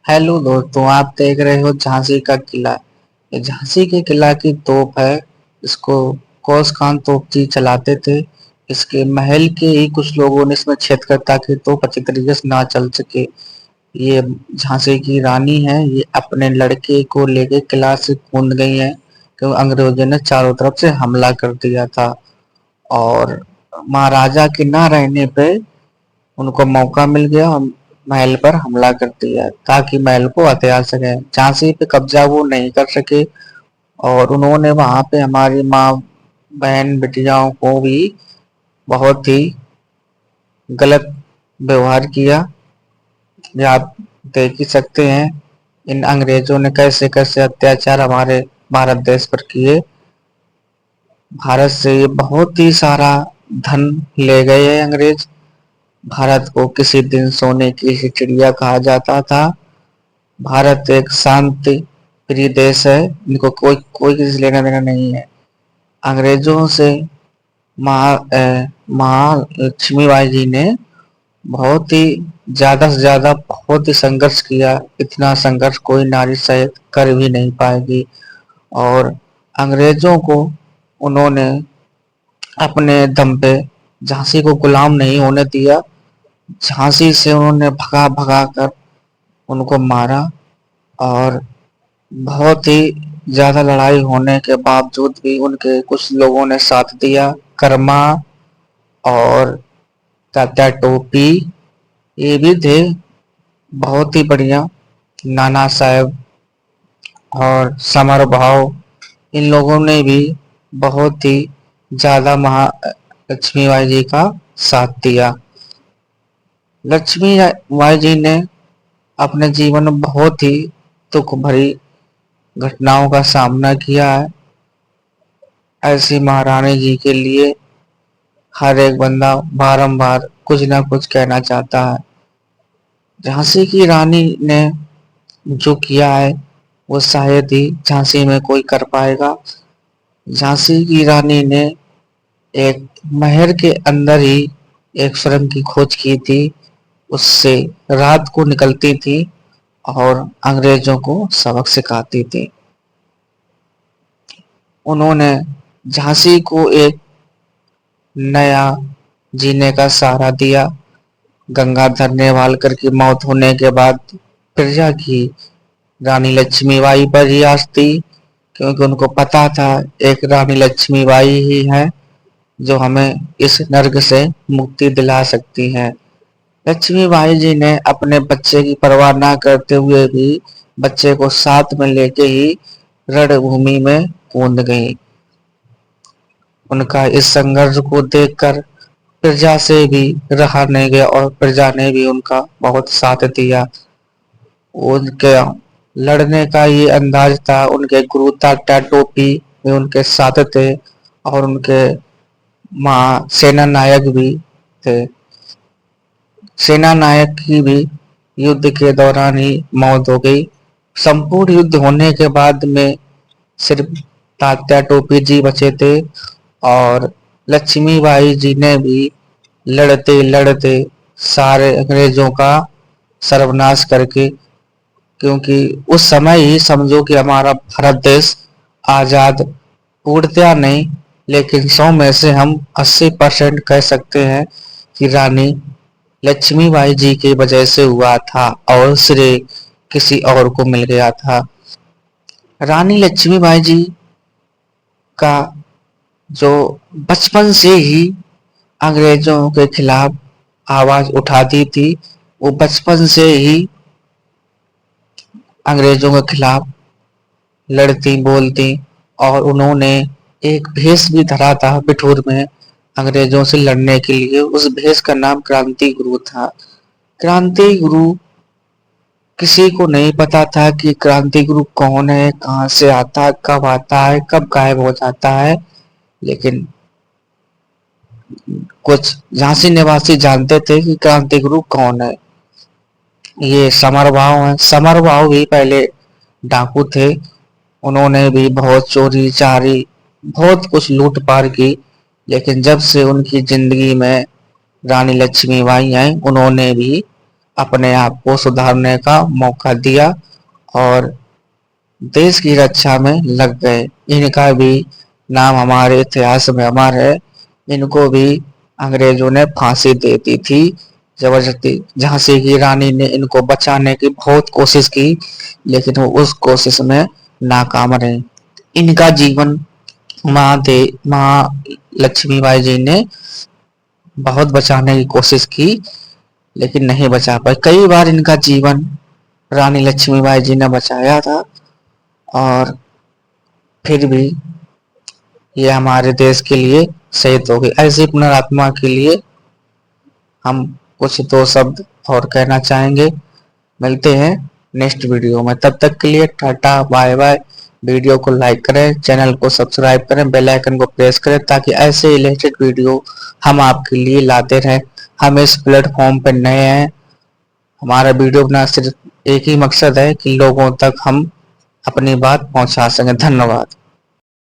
Hello दोस्तों, आप देख रहे हो झांसी का किला। ये झांसी के किला की तोप है। इसको कौस खान तोपची चलाते थे। इसके महल के ही कुछ लोगों ने इसमें छेद कर ताकि तोप अच्छी तरीके से ना चल सके। ये झांसी की रानी है। ये अपने लड़के को लेके किला से कूद गई है क्योंकि अंग्रेजों ने चारों तरफ से हमला कर दिया था। और महाराजा के ना रहने पे उनको मौका मिल गया और महल पर हमला कर दिया ताकि महल को हथिया सके। झांसी पे कब्जा वो नहीं कर सके और उन्होंने वहां पे हमारी माँ बहन बिटियाओं को भी बहुत ही गलत व्यवहार किया। ये आप देख ही सकते हैं इन अंग्रेजों ने कैसे कैसे अत्याचार हमारे भारत देश पर किए। भारत से ये बहुत ही सारा धन ले गए हैं अंग्रेज। भारत को किसी दिन सोने की चिड़िया कहा जाता था। भारत एक शांति प्रिय देश है। इनको कोई कोई किसी से लेना देना नहीं है। अंग्रेजों से महालक्ष्मी बाई जी ने बहुत ही ज्यादा से ज्यादा बहुत ही संघर्ष किया। इतना संघर्ष कोई नारी सहित कर भी नहीं पाएगी। और अंग्रेजों को उन्होंने अपने दम पे झांसी को गुलाम नहीं होने दिया। झांसी से उन्होंने भगा भगा कर उनको मारा। और बहुत ही ज्यादा लड़ाई होने के बावजूद भी उनके कुछ लोगों ने साथ दिया। कर्मा और तात्या टोपी ये भी थे बहुत ही बढ़िया। नाना साहब और समर भाव इन लोगों ने भी बहुत ही ज्यादा महालक्ष्मी बाई जी का साथ दिया। लक्ष्मी बाई जी ने अपने जीवन में बहुत ही दुख भरी घटनाओं का सामना किया है। ऐसी महारानी जी के लिए हर एक बंदा बारंबार कुछ ना कुछ कहना चाहता है। झांसी की रानी ने जो किया है वो शायद ही झांसी में कोई कर पाएगा। झांसी की रानी ने एक महल के अंदर ही एक सुरंग की खोज की थी। उससे रात को निकलती थी और अंग्रेजों को सबक सिखाती थी। उन्होंने झांसी को एक नया जीने का सहारा दिया। गंगाधर नेवालकर की मौत होने के बाद प्रजा की रानी लक्ष्मीबाई पर ही आस थी क्योंकि उनको पता था एक रानी लक्ष्मीबाई ही है जो हमें इस नर्क से मुक्ति दिला सकती है। लक्ष्मीबाई जी ने अपने बच्चे की परवाह ना करते हुए भी बच्चे को साथ में लेके ही रणभूमि में कूद गई। उनका इस संघर्ष को देखकर प्रजा से भी रहा नहीं गया और प्रजा ने भी उनका बहुत साथ दिया। उनके लड़ने का ये अंदाज था। उनके गुरु तात्या टोपी भी उनके साथ थे और उनके माँ सेना नायक भी थे। सेना नायक की भी युद्ध के दौरान ही मौत हो गई। संपूर्ण युद्ध होने के बाद में सिर्फ तात्या टोपी जी बचे थे और लक्ष्मीबाई जी ने भी लड़ते लड़ते सारे अंग्रेजों का सर्वनाश करके, क्योंकि उस समय ही समझो कि हमारा भारत देश आजाद पूर्णतया नहीं लेकिन 100 में से हम 80% कह सकते हैं कि रानी लक्ष्मीबाई जी की वजह से हुआ था और श्रेय किसी और को मिल गया था। रानी लक्ष्मीबाई जी का जो बचपन से ही अंग्रेजों के खिलाफ आवाज उठाती थी, वो बचपन से ही अंग्रेजों के खिलाफ लड़ती बोलती। और उन्होंने एक भेष भी धरा था बिठूर में अंग्रेजों से लड़ने के लिए। उस भेष का नाम क्रांति गुरु था। क्रांति गुरु किसी को नहीं पता था कि क्रांति गुरु कौन है, कहां से आता है, कब गायब हो जाता है। लेकिन कुछ झांसी निवासी जानते थे कि क्रांति गुरु कौन है। ये समर भाव है। समर भाव भी पहले डाकू थे। उन्होंने भी बहुत चोरी चारी बहुत कुछ लूट पार की। लेकिन जब से उनकी जिंदगी में रानी लक्ष्मीबाई आई उन्होंने भी अपने आप को सुधारने का मौका दिया और देश की रक्षा में लग गए। इनका भी नाम हमारे इतिहास में अमर है। इनको भी अंग्रेजों ने फांसी दे दी थी जबरदस्ती। झांसी की रानी ने इनको बचाने की बहुत कोशिश की, लेकिन वो उस कोशिश में नाकाम रहे। इनका जीवन माँ लक्ष्मीबाई जी ने बहुत बचाने की कोशिश की, लेकिन नहीं बचा पाई। कई बार इनका जीवन रानी लक्ष्मीबाई जी ने बचाया था, और फिर भी ये हमारे देश के लिए शहीद हो गई। ऐसी पुनरात्मा के लिए हम कुछ दो शब्द और कहना चाहेंगे। मिलते हैं नेक्स्ट वीडियो में, तब तक के लिए टाटा बाय बाय। वीडियो को लाइक करें, चैनल को सब्सक्राइब करें, बेल आइकन को प्रेस करें, ताकि ऐसे रिलेटेड वीडियो हम आपके लिए लाते रहें। हम इस प्लेटफॉर्म पर नए हैं। हमारा वीडियो बनाना सिर्फ एक ही मकसद है कि लोगों तक हम अपनी बात पहुंचा सकें। धन्यवाद।